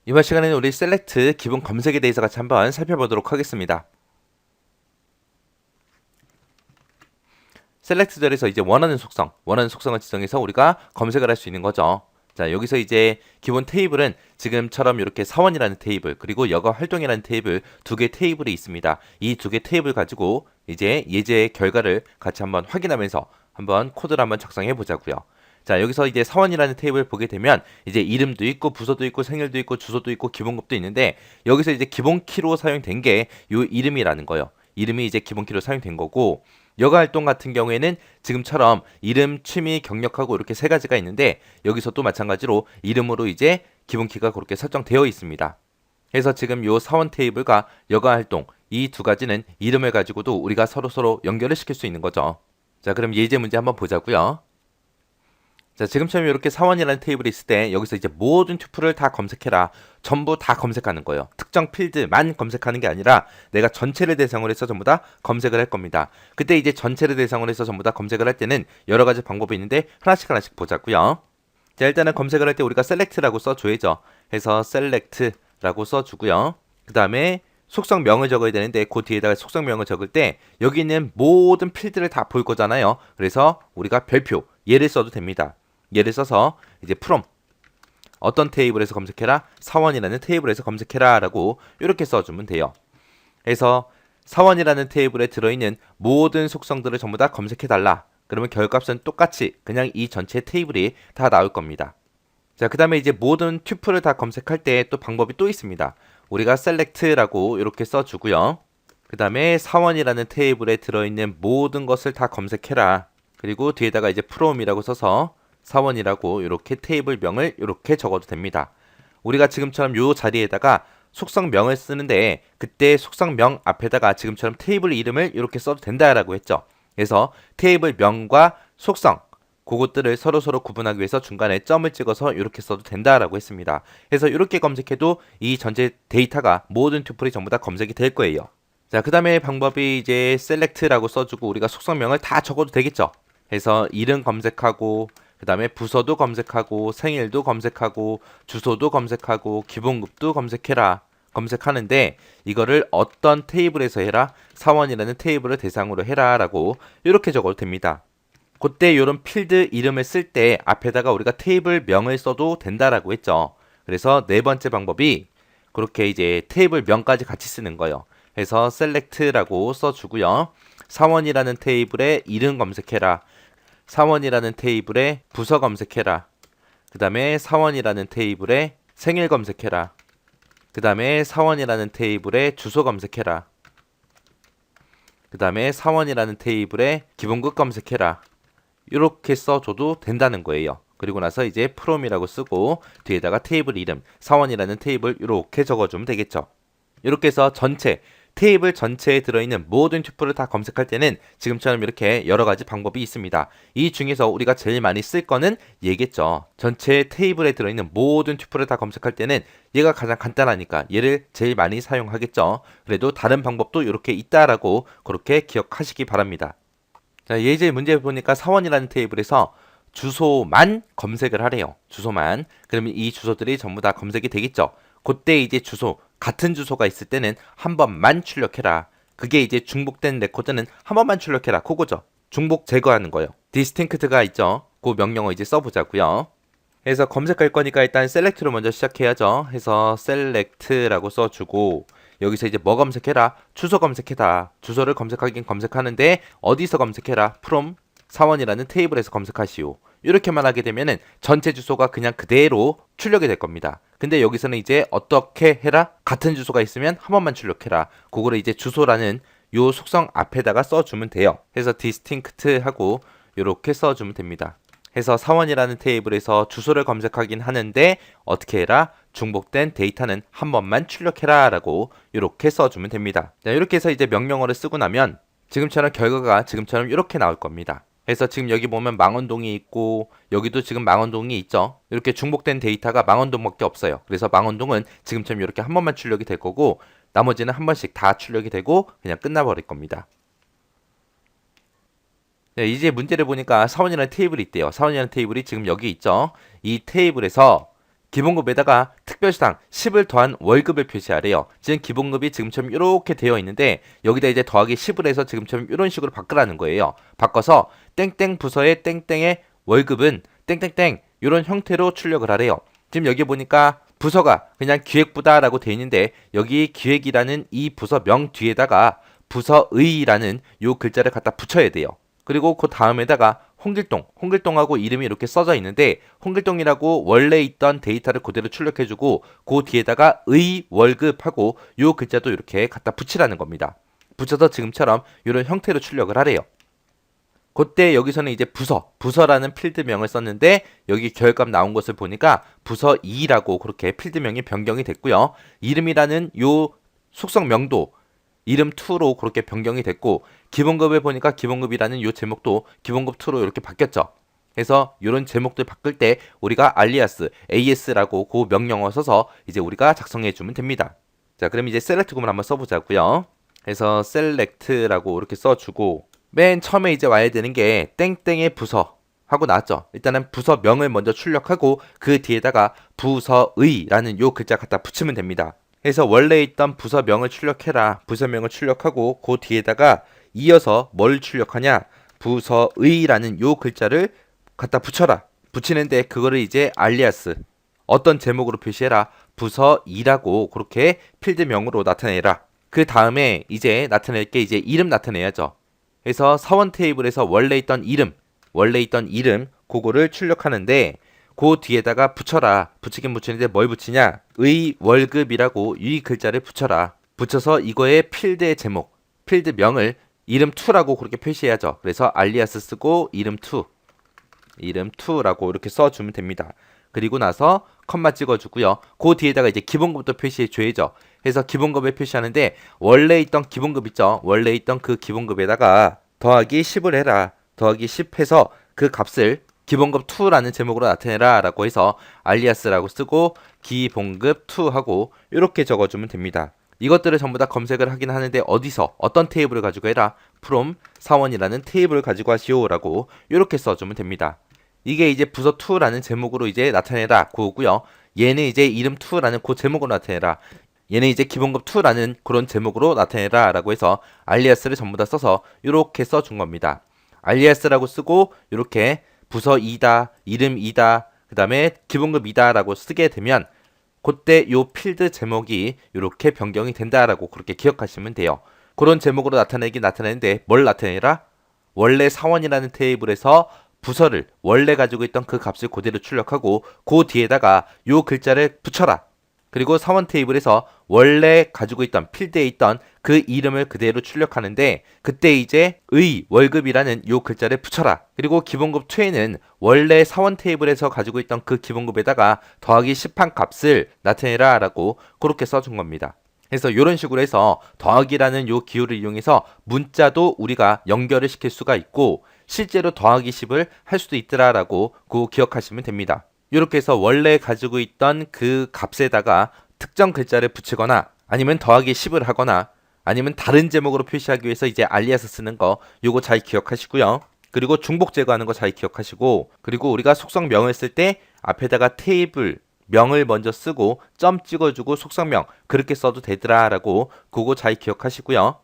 이번 시간에는 우리 셀렉트 기본 검색에 대해서 같이 한번 살펴보도록 하겠습니다. 셀렉트절에서 이제 원하는 속성을 지정해서 우리가 검색을 할 수 있는 거죠. 자, 여기서 이제 기본 테이블은 지금처럼 이렇게 사원이라는 테이블, 그리고 여가 활동이라는 테이블 두 개 테이블이 있습니다. 이 두 개 테이블 가지고 이제 예제 결과를 같이 한번 확인하면서 한번 코드를 한번 작성해 보자고요. 자, 여기서 이제 사원이라는 테이블 보게 되면 이제 이름도 있고 부서도 있고 생일도 있고 주소도 있고 기본급도 있는데, 여기서 이제 기본 키로 사용된 게 요 이름이라는 거예요. 이름이 이제 기본 키로 사용된 거고, 여가 활동 같은 경우에는 지금처럼 이름, 취미, 경력하고 이렇게 세 가지가 있는데, 여기서 또 마찬가지로 이름으로 이제 기본 키가 그렇게 설정되어 있습니다. 그래서 지금 요 사원 테이블과 여가 활동 이 두 가지는 이름을 가지고도 우리가 서로 연결을 시킬 수 있는 거죠. 자, 그럼 예제 문제 한번 보자고요. 자, 지금처럼 이렇게 사원이라는 테이블이 있을 때 여기서 이제 모든 튜플을 다 검색해라. 전부 다 검색하는 거예요. 특정 필드만 검색하는 게 아니라 내가 전체를 대상으로 해서 전부 다 검색을 할 겁니다. 그때 이제 전체를 대상으로 해서 전부 다 검색을 할 때는 여러 가지 방법이 있는데 하나씩 보자고요. 자, 일단은 검색을 할 때 우리가 select라고 써줘야죠. 해서 select라고 써주고요. 그 다음에 속성명을 적어야 되는데 그 뒤에다가 속성명을 적을 때 여기 있는 모든 필드를 다 볼 거잖아요. 그래서 우리가 별표 얘를 써도 됩니다. 얘를 써서 이제 from 어떤 테이블에서 검색해라, 사원이라는 테이블에서 검색해라 라고 이렇게 써주면 돼요. 그래서 사원이라는 테이블에 들어있는 모든 속성들을 전부 다 검색해달라. 그러면 결과값은 똑같이 그냥 이 전체 테이블이 다 나올 겁니다. 자, 그 다음에 이제 모든 튜플을 다 검색할 때 또 방법이 또 있습니다. 우리가 select라고 이렇게 써주고요. 그 다음에 사원이라는 테이블에 들어있는 모든 것을 다 검색해라. 그리고 뒤에다가 이제 from이라고 써서 사원이라고 이렇게 테이블명을 이렇게 적어도 됩니다. 우리가 지금처럼 이 자리에다가 속성명을 쓰는데 그때 속성명 앞에다가 지금처럼 테이블 이름을 이렇게 써도 된다라고 했죠. 그래서 테이블명과 속성 그것들을 서로 구분하기 위해서 중간에 점을 찍어서 이렇게 써도 된다라고 했습니다. 그래서 이렇게 검색해도 이 전체 데이터가 모든 튜플이 전부 다 검색이 될 거예요. 자, 그 다음에 방법이 이제 select라고 써주고 우리가 속성명을 다 적어도 되겠죠. 해서 이름 검색하고 그 다음에 부서도 검색하고 생일도 검색하고 주소도 검색하고 기본급도 검색해라 검색하는데, 이거를 어떤 테이블에서 해라, 사원이라는 테이블을 대상으로 해라 라고 이렇게 적어도 됩니다. 그때 이런 필드 이름을 쓸 때 앞에다가 우리가 테이블 명을 써도 된다라고 했죠. 그래서 네 번째 방법이 그렇게 이제 테이블 명까지 같이 쓰는 거예요. 그래서 select라고 써주고요. 사원이라는 테이블에 이름 검색해라. 사원이라는 테이블에 부서 검색해라. 그 다음에 사원이라는 테이블에 생일 검색해라. 그 다음에 사원이라는 테이블에 주소 검색해라. 그 다음에 사원이라는 테이블에 기본급 검색해라. 이렇게 써줘도 된다는 거예요. 그리고 나서 이제 from이라고 쓰고 뒤에다가 테이블 이름, 사원이라는 테이블 이렇게 적어주면 되겠죠. 이렇게 해서 테이블 전체에 들어있는 모든 튜플을 다 검색할 때는 지금처럼 이렇게 여러 가지 방법이 있습니다. 이 중에서 우리가 제일 많이 쓸 거는 얘겠죠. 전체 테이블에 들어있는 모든 튜플을 다 검색할 때는 얘가 가장 간단하니까 얘를 제일 많이 사용하겠죠. 그래도 다른 방법도 이렇게 있다라고 그렇게 기억하시기 바랍니다. 자, 예제 문제 보니까 사원이라는 테이블에서 주소만 검색을 하래요. 주소만. 그러면 이 주소들이 전부 다 검색이 되겠죠. 그때 이제 주소, 같은 주소가 있을 때는 한 번만 출력해라. 그게 이제 중복된 레코드는 한 번만 출력해라. 그거죠. 중복 제거하는 거예요. distinct가 있죠. 그 명령어 이제 써보자고요. 그래서 검색할 거니까 일단 select로 먼저 시작해야죠. 해서 select라고 써주고 여기서 이제 뭐 검색해라? 주소 검색해라. 주소를 검색하긴 검색하는데 어디서 검색해라? from 사원이라는 테이블에서 검색하시오. 이렇게만 하게 되면은 전체 주소가 그냥 그대로 출력이 될 겁니다. 근데 여기서는 이제 어떻게 해라? 같은 주소가 있으면 한 번만 출력해라. 그거를 이제 주소라는 요 속성 앞에다가 써주면 돼요. 그래서 distinct 하고 이렇게 써주면 됩니다. 해서 사원이라는 테이블에서 주소를 검색하긴 하는데 어떻게 해라? 중복된 데이터는 한 번만 출력해라 라고 이렇게 써주면 됩니다. 자, 이렇게 해서 이제 명령어를 쓰고 나면 지금처럼 결과가 지금처럼 이렇게 나올 겁니다. 그래서 지금 여기 보면 망원동이 있고 여기도 지금 망원동이 있죠. 이렇게 중복된 데이터가 망원동밖에 없어요. 그래서 망원동은 지금처럼 이렇게 한 번만 출력이 될 거고 나머지는 한 번씩 다 출력이 되고 그냥 끝나버릴 겁니다. 네, 이제 문제를 보니까 사원이라는 테이블이 있대요. 사원이라는 테이블이 지금 여기 있죠. 이 테이블에서 기본급에다가 특별수당 10을 더한 월급을 표시하래요. 지금 기본급이 지금처럼 이렇게 되어 있는데 여기다 이제 더하기 10을 해서 지금처럼 이런 식으로 바꾸라는 거예요. 바꿔서 땡땡 부서의 땡땡의 월급은 땡땡땡 이런 형태로 출력을 하래요. 지금 여기 보니까 부서가 그냥 기획부다라고 되어 있는데 여기 기획이라는 이 부서명 뒤에다가 부서의라는 요 글자를 갖다 붙여야 돼요. 그리고 그 다음에다가 홍길동하고 이름이 이렇게 써져 있는데 홍길동이라고 원래 있던 데이터를 그대로 출력해주고 그 뒤에다가 의 월급하고 요 글자도 이렇게 갖다 붙이라는 겁니다. 붙여서 지금처럼 이런 형태로 출력을 하래요. 그때 여기서는 이제 부서라는 필드명을 썼는데 여기 결값 나온 것을 보니까 부서 2라고 그렇게 필드명이 변경이 됐고요. 이름이라는 요 속성명도 이름 2로 그렇게 변경이 됐고 기본급에 보니까 기본급이라는 요 제목도 기본급 2로 이렇게 바뀌었죠. 그래서 이런 제목들 바꿀 때 우리가 알리아스, AS라고 그 명령어 써서 이제 우리가 작성해 주면 됩니다. 자, 그럼 이제 셀렉트금을 한번 써보자고요. 그래서 셀렉트라고 이렇게 써주고 맨 처음에 이제 와야 되는 게 땡땡의 부서 하고 나왔죠. 일단은 부서명을 먼저 출력하고 그 뒤에다가 부서의라는 요 글자 갖다 붙이면 됩니다. 그래서 원래 있던 부서명을 출력해라. 부서명을 출력하고 그 뒤에다가 이어서 뭘 출력하냐? 부서의라는 요 글자를 갖다 붙여라. 붙이는데 그거를 이제 알리아스 어떤 제목으로 표시해라. 부서이라고 그렇게 필드명으로 나타내라. 그 다음에 이제 나타낼 게 이제 이름 나타내야죠. 그래서 사원 테이블에서 원래 있던 이름 그거를 출력하는데 그 뒤에다가 붙여라. 붙이긴 붙이는데 뭘 붙이냐? 의 월급이라고 이 글자를 붙여라. 붙여서 이거의 필드의 제목, 필드명을 이름2라고 그렇게 표시해야죠. 그래서 알리아스 쓰고 이름2라고 이렇게 써주면 됩니다. 그리고 나서 컴마 찍어주고요. 그 뒤에다가 이제 기본급도 표시해줘야죠. 그래서 기본급을 표시하는데 원래 있던 기본급 있죠. 원래 있던 그 기본급에다가 더하기 10을 해라. 더하기 10 해서 그 값을 기본급 2라는 제목으로 나타내라 라고 해서 알리아스라고 쓰고 기본급 2 하고 이렇게 적어주면 됩니다. 이것들을 전부 다 검색을 하긴 하는데 어디서 어떤 테이블을 가지고 해라. from 사원이라는 테이블을 가지고 하시오 라고 이렇게 써주면 됩니다. 이게 이제 부서 2라는 제목으로 이제 나타내라 그거고요. 얘는 이제 이름 2라는 그 제목으로 나타내라. 얘는 이제 기본급 2라는 그런 제목으로 나타내라 라고 해서 알리아스를 전부 다 써서 이렇게 써준 겁니다. 알리아스라고 쓰고 이렇게 부서 2다, 이름 2다, 그 다음에 기본급 2다 라고 쓰게 되면 그때 요 필드 제목이 이렇게 변경이 된다라고 그렇게 기억하시면 돼요. 그런 제목으로 나타내는데 뭘 나타내라? 원래 사원이라는 테이블에서 부서를 원래 가지고 있던 그 값을 그대로 출력하고 그 뒤에다가 요 글자를 붙여라. 그리고 사원 테이블에서 원래 가지고 있던 필드에 있던 그 이름을 그대로 출력하는데 그때 이제 의 월급이라는 요 글자를 붙여라. 그리고 기본급 2에는 원래 사원 테이블에서 가지고 있던 그 기본급에다가 더하기 10한 값을 나타내라 라고 그렇게 써준 겁니다. 그래서 이런 식으로 해서 더하기라는 요 기호를 이용해서 문자도 우리가 연결을 시킬 수가 있고 실제로 더하기 10을 할 수도 있더라라고 그거 기억하시면 됩니다. 이렇게 해서 원래 가지고 있던 그 값에다가 특정 글자를 붙이거나 아니면 더하기 10을 하거나 아니면 다른 제목으로 표시하기 위해서 이제 알리아스 쓰는 거 요거 잘 기억하시고요. 그리고 중복 제거하는 거 잘 기억하시고 그리고 우리가 속성명을 쓸 때 앞에다가 테이블 명을 먼저 쓰고 점 찍어주고 속성명 그렇게 써도 되더라라고 그거 잘 기억하시고요.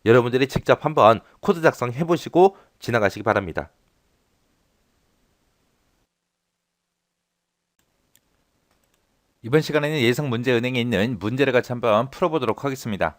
여러분들이 직접 한번 코드 작성 해보시고 지나가시기 바랍니다. 이번 시간에는 예상 문제 은행에 있는 문제를 같이 한번 풀어보도록 하겠습니다.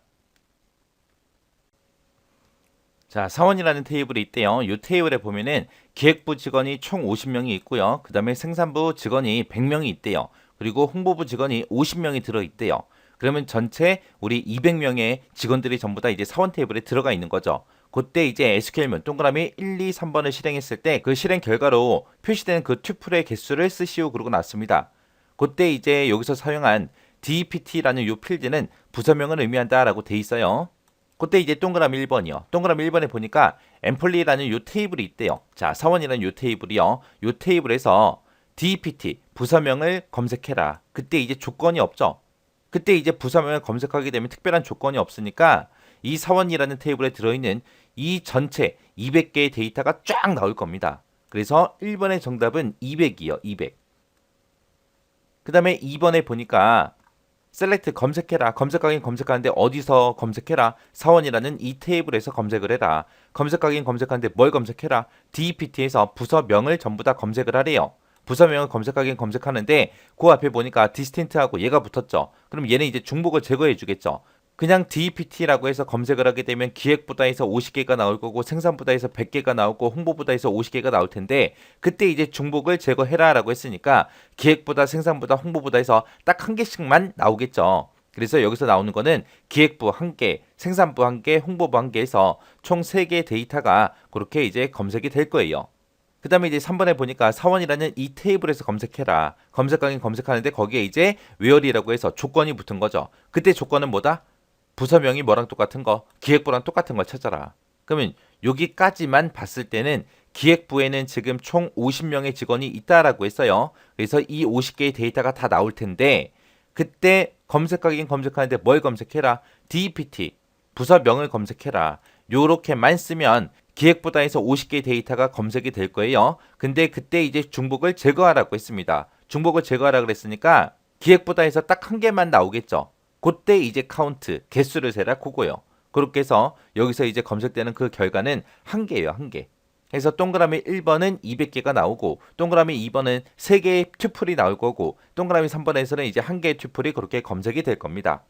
자, 사원이라는 테이블이 있대요. 이 테이블에 보면은 기획부 직원이 총 50명이 있고요. 그 다음에 생산부 직원이 100명이 있대요. 그리고 홍보부 직원이 50명이 들어있대요. 그러면 전체 우리 200명의 직원들이 전부 다 이제 사원 테이블에 들어가 있는 거죠. 그때 이제 SQL문 동그라미 1, 2, 3번을 실행했을 때 그 실행 결과로 표시되는 그 튜플의 개수를 쓰시오 그러고 나왔습니다. 그때 이제 여기서 사용한 DPT라는 요 필드는 부서명을 의미한다라고 돼 있어요. 그때 이제 동그라미 1번이요. 동그라미 1번에 보니까 엠플리라는 요 테이블이 있대요. 자, 사원이라는 요 테이블이요. 요 테이블에서 DPT 부서명을 검색해라. 그때 이제 조건이 없죠. 그때 이제 부서명을 검색하게 되면 특별한 조건이 없으니까 이 사원이라는 테이블에 들어있는 이 전체 200개의 데이터가 쫙 나올 겁니다. 그래서 1번의 정답은 200이요. 200. 그 다음에 2번에 보니까 셀렉트 검색해라. 검색하긴 검색하는데 어디서 검색해라. 사원이라는 이 테이블에서 검색을 해라. 검색하긴 검색하는데 뭘 검색해라. DEPT에서 부서명을 전부 다 검색을 하래요. 부서명을 검색하긴 검색하는데 그 앞에 보니까 디스틴트하고 얘가 붙었죠. 그럼 얘는 이제 중복을 제거해 주겠죠. 그냥 DEPT라고 해서 검색을 하게 되면 기획보다 해서 50개가 나올 거고 생산보다 해서 100개가 나오고 홍보보다 해서 50개가 나올 텐데 그때 이제 중복을 제거해라 라고 했으니까 기획보다 생산보다 홍보보다 해서 딱 한 개씩만 나오겠죠. 그래서 여기서 나오는 거는 기획부 1개, 생산부 1개, 홍보부 1개에서 총 3개의 데이터가 그렇게 이제 검색이 될 거예요. 그 다음에 이제 3번에 보니까 사원이라는 이 테이블에서 검색해라. 검색하긴 검색하는데 거기에 이제 where이라고 해서 조건이 붙은 거죠. 그때 조건은 뭐다? 부서명이 뭐랑 똑같은 거, 기획부랑 똑같은 걸 찾아라. 그러면 여기까지만 봤을 때는 기획부에는 지금 총 50명의 직원이 있다라고 했어요. 그래서 이 50개의 데이터가 다 나올 텐데 그때 검색하긴 검색하는데 뭘 검색해라? DEPT, 부서명을 검색해라. 요렇게만 쓰면 기획보다 해서 50개의 데이터가 검색이 될 거예요. 근데 그때 이제 중복을 제거하라고 했습니다. 중복을 제거하라고 그랬으니까 기획보다 해서 딱 한 개만 나오겠죠. 그때 이제 카운트, 개수를 세라 그거요. 그렇게 해서 여기서 이제 검색되는 그 결과는 한 개예요, 한 개. 그래서 동그라미 1번은 200개가 나오고 동그라미 2번은 3개의 튜플이 나올 거고 동그라미 3번에서는 이제 한 개의 튜플이 그렇게 검색이 될 겁니다.